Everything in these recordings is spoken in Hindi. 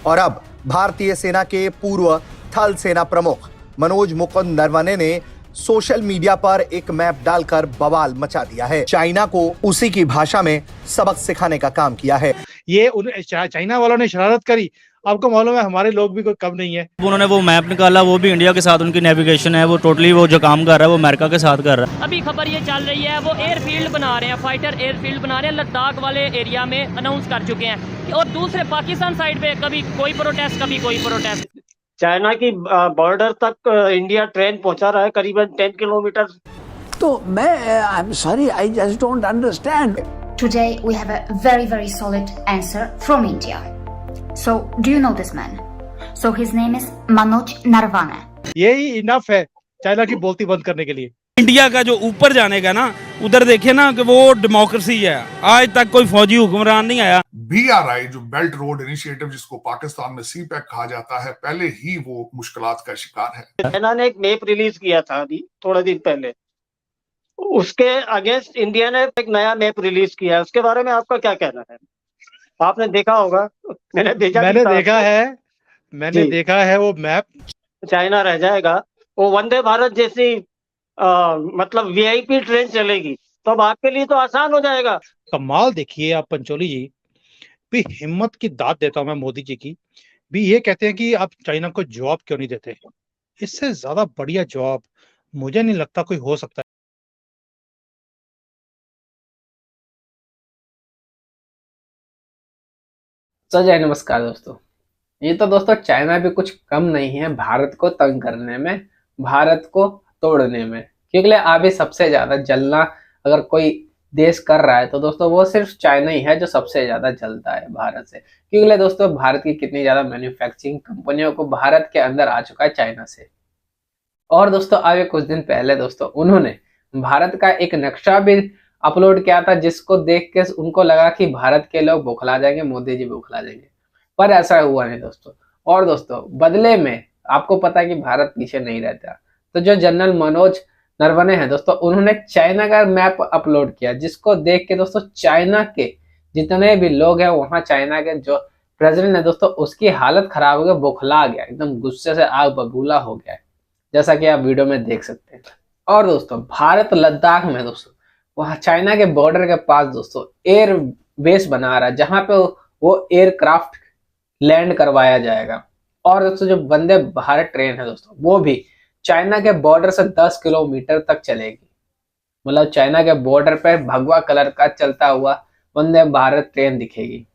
और अब भारतीय सेना के पूर्व थल सेना प्रमुख मनोज मुकुंद नरवणे ने सोशल मीडिया पर एक मैप डालकर बवाल मचा दिया है। चाइना को उसी की भाषा में सबक सिखाने का काम किया है। ये चाइना वालों ने शरारत करी, आपको मालूम है हमारे लोग भी कोई कम नहीं है। उन्होंने वो मैप निकाला, वो भी इंडिया के साथ उनकी नेविगेशन है, वो टोटली वो जो काम कर रहा है वो अमेरिका के साथ कर रहा है। अभी खबर ये चल रही है वो एयरफील्ड बना रहे हैं, फाइटर एयरफील्ड बना रहे हैं लद्दाख वाले एरिया में, अनाउंस कर चुके हैं। और दूसरे पाकिस्तान साइड पे कभी कोई प्रोटेस्ट कभी कोई प्रोटेस्ट। चाइना की बॉर्डर तक इंडिया ट्रेन पहुंचा रहा है करीबन 10 किलोमीटर। तो मैं I am sorry, I just don't understand. Today we have a very solid answer from India. So do you know this man? So his name is Manoj Narvane. यही इनफ है चाइना की बोलती बंद करने के लिए। इंडिया का जो ऊपर जाने का ना, उधर देखे ना कि वो डेमोक्रेसी है, आज तक कोई फौजी हुक्मरान नहीं आया। BRI जो बेल्ट रोड इनिशिएटिव जिसको पाकिस्तान में CPEC कहा जाता है, पहले ही वो मुश्किलात का शिकार है। चाइना ने एक मैप रिलीज किया था अभी थोड़े दिन पहले, उसके अगेंस्ट इंडिया ने एक नया मैप रिलीज किया है। उसके बारे में आपका क्या कहना है? आपने देखा होगा, मैंने देखा है वो मैप। चाइना रह जाएगा, वो वंदे भारत जैसी मतलब VIP ट्रेन चलेगी, तो अब आपके लिए तो आसान हो जाएगा। कमाल देखिए आप पंचोली जी, भी हिम्मत की दाद देता हूं मैं मोदी जी की। भी ये कहते हैं कि आप चाइना को जवाब क्यों नहीं देते। इससे ज्यादा बढ़िया जवाब मुझे नहीं लगता कोई हो सकता है। तो जय नमस्कार दोस्तों। ये तो दोस्तों चाइना भी कुछ कम नहीं है भारत को तंग करने में, भारत को तोड़ने में। क्योंकि अभी सबसे ज्यादा जलना अगर कोई देश कर रहा है तो दोस्तों वो सिर्फ चाइना ही है जो सबसे ज्यादा जलता है भारत से। क्योंकि दोस्तों भारत की कितनी ज्यादा मैन्युफैक्चरिंग कंपनियों को भारत के अंदर आ चुका है चाइना से। और दोस्तों अभी कुछ दिन पहले दोस्तों उन्होंने भारत का एक नक्शा भी अपलोड किया था, जिसको देख के उनको लगा कि भारत के लोग बौखला जाएंगे, मोदी जी बौखला जाएंगे, पर ऐसा हुआ नहीं दोस्तों। और दोस्तों बदले में आपको पता है कि भारत पीछे नहीं रहता, तो जो जनरल मनोज नरवणे हैं दोस्तों, उन्होंने चाइना का मैप अपलोड किया, जिसको देख के दोस्तों चाइना के जितने भी लोग हैं वहां, चाइना के जो प्रेसिडेंट है दोस्तों, उसकी हालत खराब हो गई, बौखला गया, एकदम गुस्से से आग बबूला हो गया, जैसा कि आप वीडियो में देख सकते हैं। और दोस्तों भारत लद्दाख में दोस्तों वहां चाइना के बॉर्डर के पास दोस्तों एयर बेस बना रहा है, जहां पे वो एयरक्राफ्ट लैंड करवाया जाएगा। और दोस्तों जो वंदे भारत ट्रेन है दोस्तों, वो भी चाइना के बॉर्डर से 10 किलोमीटर तक चलेगी। मतलब चाइना के बॉर्डर पे भगवा कलर का चलता हुआ वंदे भारत ट्रेन दिखेगी।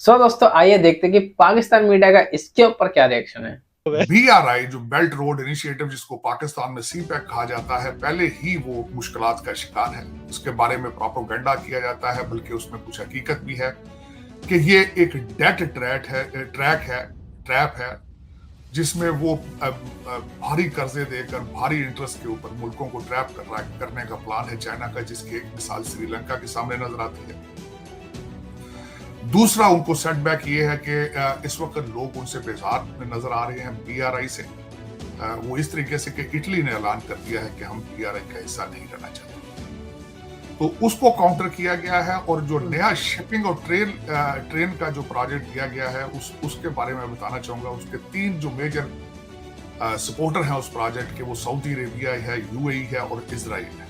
सो दोस्तों आइए देखते हैं कि पाकिस्तान मीडिया का इसके ऊपर क्या रिएक्शन है। BRI जो बेल्ट रोड इनिशिएटिव जिसको पाकिस्तान में CPEC कहा जाता है, पहले ही वो मुश्किलात का शिकार है। इसके बारे में प्रोपेगेंडा किया जाता है, बल्कि उसमें कुछ हकीकत भी है कि ये एक डेट ट्रैप है जिसमें वो भारी कर्जे देकर भारी इंटरेस्ट के ऊपर मुल्कों को ट्रैप करने का प्लान है चाइना का, जिसकी एक मिसाल श्रीलंका के सामने नजर आती है। दूसरा उनको सेटबैक ये है कि इस वक्त लोग उनसे बेजार नजर आ रहे हैं BRI से। वो इस तरीके से कि इटली ने ऐलान कर दिया है कि हम BRI का हिस्सा नहीं रहना चाहते, तो उसको काउंटर किया गया है। और जो नया शिपिंग और ट्रेन का जो प्रोजेक्ट दिया गया है उसके बारे में बताना चाहूंगा। उसके 3 जो मेजर सपोर्टर हैं उस प्रोजेक्ट के, वो सऊदी अरेबिया है, UAE है और इजराइल है।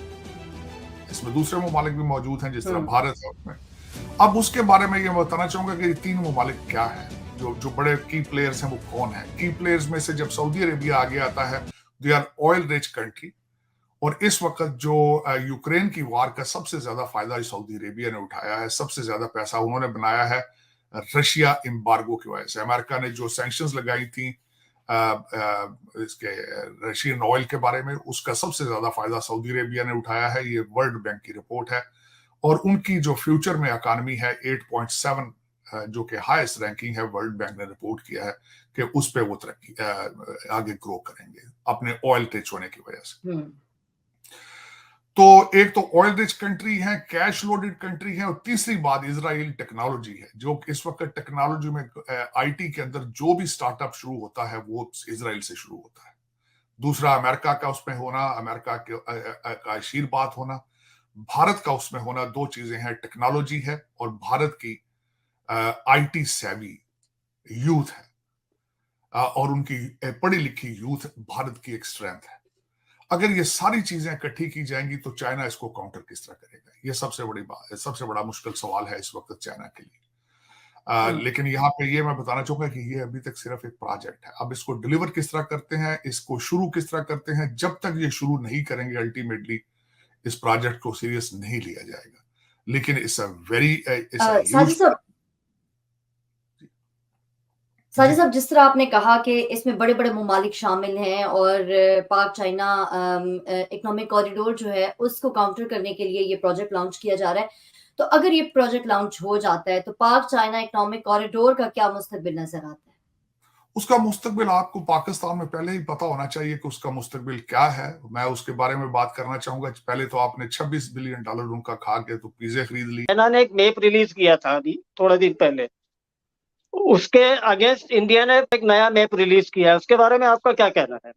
इसमें दूसरे ममालिक भी मौजूद हैं जिस तरह भारत है उसमें। अब उसके बारे में ये बताना चाहूंगा कि ये 3 ममालिक क्या है, जो बड़े की प्लेयर्स हैं वो कौन है। की प्लेयर्स में से जब सऊदी अरेबिया आगे आता है, they are oil rich country, और इस वक्त जो यूक्रेन की वार का सबसे ज्यादा फायदा सऊदी अरेबिया ने उठाया है, सबसे ज्यादा पैसा उन्होंने बनाया है रशिया एम्बार्गो की वजह से। अमेरिका ने जो सैंक्शंस लगाई थी इसके रशियन ऑयल के बारे में, उसका सबसे ज्यादा फायदा सऊदी अरेबिया ने उठाया है। ये वर्ल्ड बैंक की रिपोर्ट है। और उनकी जो फ्यूचर में इकॉनमी है 8.7, जो कि हाईएस्ट रैंकिंग है, वर्ल्ड बैंक ने रिपोर्ट किया है कि उस पे वो तरक्की आगे ग्रो करेंगे अपने ऑयल रिच होने की वजह से। तो एक तो ऑयल रिच कंट्री है, कैश लोडेड कंट्री है, और तीसरी बात इजराइल टेक्नोलॉजी है। जो इस वक्त टेक्नोलॉजी में IT के अंदर जो भी स्टार्टअप शुरू होता है वो इजराइल से शुरू होता है। दूसरा अमेरिका का उसमें होना, अमेरिका का आशीर्वाद होना, भारत का उसमें होना। 2 चीजें हैं, टेक्नोलॉजी है और भारत की IT सेवी यूथ है और उनकी पढ़ी लिखी यूथ भारत की एक स्ट्रेंथ है। अगर ये सारी चीजें इकट्ठी की जाएंगी तो चाइना इसको काउंटर किस तरह करेगा, ये सबसे बड़ी बात, सबसे बड़ा मुश्किल सवाल है इस वक्त चाइना के लिए। लेकिन यहाँ पे ये मैं बताना चाहूंगा कि ये अभी तक सिर्फ एक प्रोजेक्ट है। अब इसको डिलीवर किस तरह करते हैं, इसको शुरू किस तरह करते हैं, जब तक ये शुरू नहीं करेंगे अल्टीमेटली इस प्रोजेक्ट को सीरियस नहीं लिया जाएगा। लेकिन इट्स अ वेरी साजिद साहब, जिस तरह आपने कहा कि इसमें बड़े बड़े ममालिक शामिल हैं और पाक चाइना इकोनॉमिक कॉरिडोर जो है उसको काउंटर करने के लिए ये प्रोजेक्ट लॉन्च किया जा रहा है, तो अगर ये प्रोजेक्ट लॉन्च हो जाता है तो पाक चाइना इकोनॉमिक कॉरिडोर का क्या मुस्तकबिल नजर आता है? उसका मुस्तकबिल आपको पाकिस्तान में पहले ही पता होना चाहिए कि उसका मुस्तकबिल क्या है। मैं उसके बारे में बात करना चाहूंगा। पहले तो आपने $26 बिलियन उनका खा के तो पिज़्ज़े खरीद ली। चाइना ने एक मैप रिलीज किया था अभी थोड़े दिन पहले, उसके अगेंस्ट इंडिया ने एक नया मैप रिलीज किया है। उसके बारे में आपका क्या कहना है?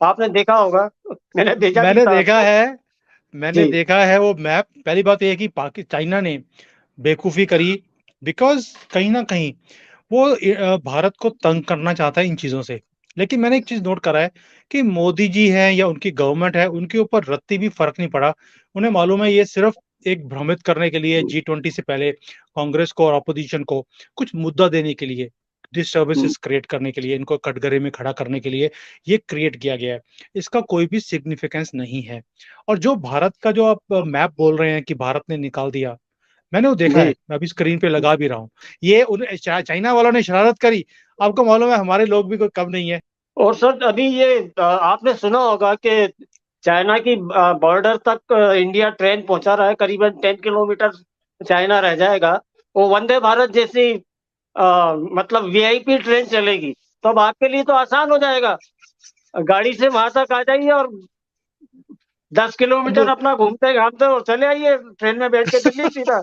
आपने देखा होगा, मैंने देखा है वो मैप। पहली बात यह है कि चाइना ने बेवकूफ़ी करी, बिकॉज कहीं ना कहीं वो भारत को तंग करना चाहता है इन चीज़ों से। लेकिन मैंने एक चीज़ नोट करा है कि मोदी जी हैं या उनकी गवर्नमेंट है, उनके ऊपर रत्ती भी फर्क नहीं पड़ा। उन्हें मालूम है ये सिर्फ एक भ्रमित करने के लिए, G20 से पहले कांग्रेस को और अपोजिशन को कुछ मुद्दा देने के लिए, डिस्टर्बेंसेस क्रिएट करने के लिए, इनको कटघरे में खड़ा करने के लिए ये क्रिएट किया गया है। इसका कोई भी सिग्निफिकेंस नहीं है। और जो भारत का जो आप मैप बोल रहे हैं कि भारत ने निकाल दिया, मैंने वो देखा है, मैं अभी स्क्रीन पे लगा भी रहा हूँ। ये चाइना वालों ने शरारत करी, आपको मालूम है हमारे लोग भी कोई कम नहीं है। और सर अभी ये आपने सुना होगा कि चाइना की बॉर्डर तक इंडिया ट्रेन पहुंचा रहा है, करीबन 10 किलोमीटर चाइना रह जाएगा। वो वंदे भारत जैसी मतलब VIP ट्रेन चलेगी, तो अब आपके लिए तो आसान हो जाएगा, गाड़ी से वहां तक आ जाइए और 10 किलोमीटर अपना घूमते घामते और चले आइए ट्रेन में बैठ के दिल्ली सीधा।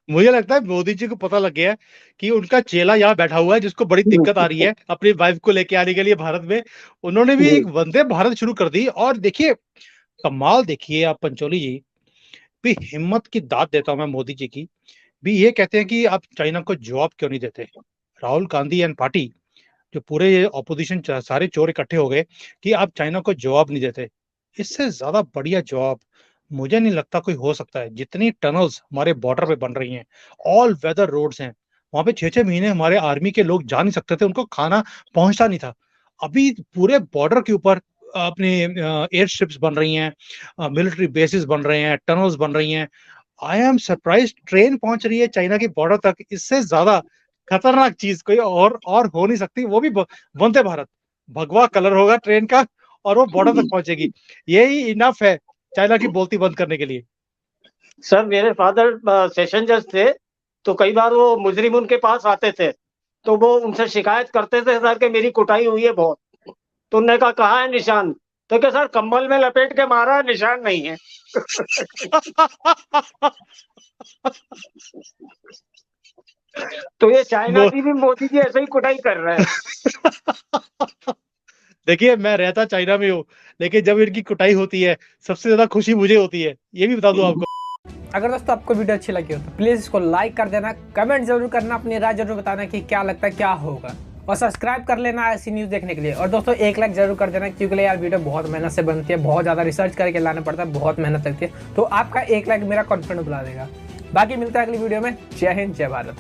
मुझे लगता है मोदी जी को पता लग गया है कि उनका चेला यहाँ बैठा हुआ है जिसको बड़ी दिक्कत आ रही है अपनी वाइफ को लेके आने के लिए भारत में। उन्होंने भी एक वंदे भारत शुरू कर दी। और देखिए कमाल, देखिए आप पंचोली जी भी हिम्मत की दाद देता हूं मैं मोदी जी की। भी ये कहते हैं कि आप चाइना को जवाब क्यों नहीं देते। राहुल गांधी एंड पार्टी, जो पूरे ऑपोजिशन सारे चोर इकट्ठे हो गए कि आप चाइना को जवाब नहीं देते। इससे ज्यादा बढ़िया जवाब मुझे नहीं लगता कोई हो सकता है। जितनी टनल्स हमारे बॉर्डर पे बन रही हैं, ऑल वेदर रोड्स हैं, वहां पे 6-6 महीने हमारे आर्मी के लोग जा नहीं सकते थे, उनको खाना पहुंचता नहीं था। अभी पूरे बॉर्डर के ऊपर अपने एयर स्ट्रिप्स बन रही हैं, मिलिट्री बेसिस बन रहे हैं, टनल्स बन रही हैं। आई एम सरप्राइज, ट्रेन पहुंच रही है चाइना की बॉर्डर तक। इससे ज्यादा खतरनाक चीज कोई और हो नहीं सकती। वो भी वंदे भारत, भगवा कलर होगा ट्रेन का और वो बॉर्डर तक पहुंचेगी। यही इनफ है चाइना की बोलती बंद करने के लिए। सर मेरे फादर सेशन जज थे, तो कई बार वो मुजरिम उनके पास आते थे, तो वो उनसे शिकायत करते थे सर कि मेरी कुटाई हुई है बहुत। तो उन्होंने कहा कहाँ है निशान, तो क्या सर कंबल में लपेट के मारा, निशान नहीं है। तो ये चाइना की भी मोदी जी ऐसे ही कुटाई कर रहे हैं। देखिए मैं रहता चाइना में हूँ, लेकिन जब इनकी कुटाई होती है सबसे ज्यादा खुशी मुझे होती है, ये भी बता दूं आपको। अगर दोस्तों आपको वीडियो अच्छी लगी हो तो प्लीज इसको लाइक कर देना, कमेंट जरूर करना, अपनी राय जरूर बताना कि क्या लगता है क्या होगा, और सब्सक्राइब कर लेना ऐसी न्यूज़ देखने के लिए। और दोस्तों एक लाइक जरूर कर देना, क्योंकि यार वीडियो बहुत मेहनत से बनती है, बहुत ज़्यादा रिसर्च करके लाना पड़ता है, बहुत मेहनत लगती है। तो आपका एक लाइक मेरा कॉन्फिडेंस बढ़ा देगा। बाकी मिलता है अगली वीडियो में। जय हिंद, जय भारत।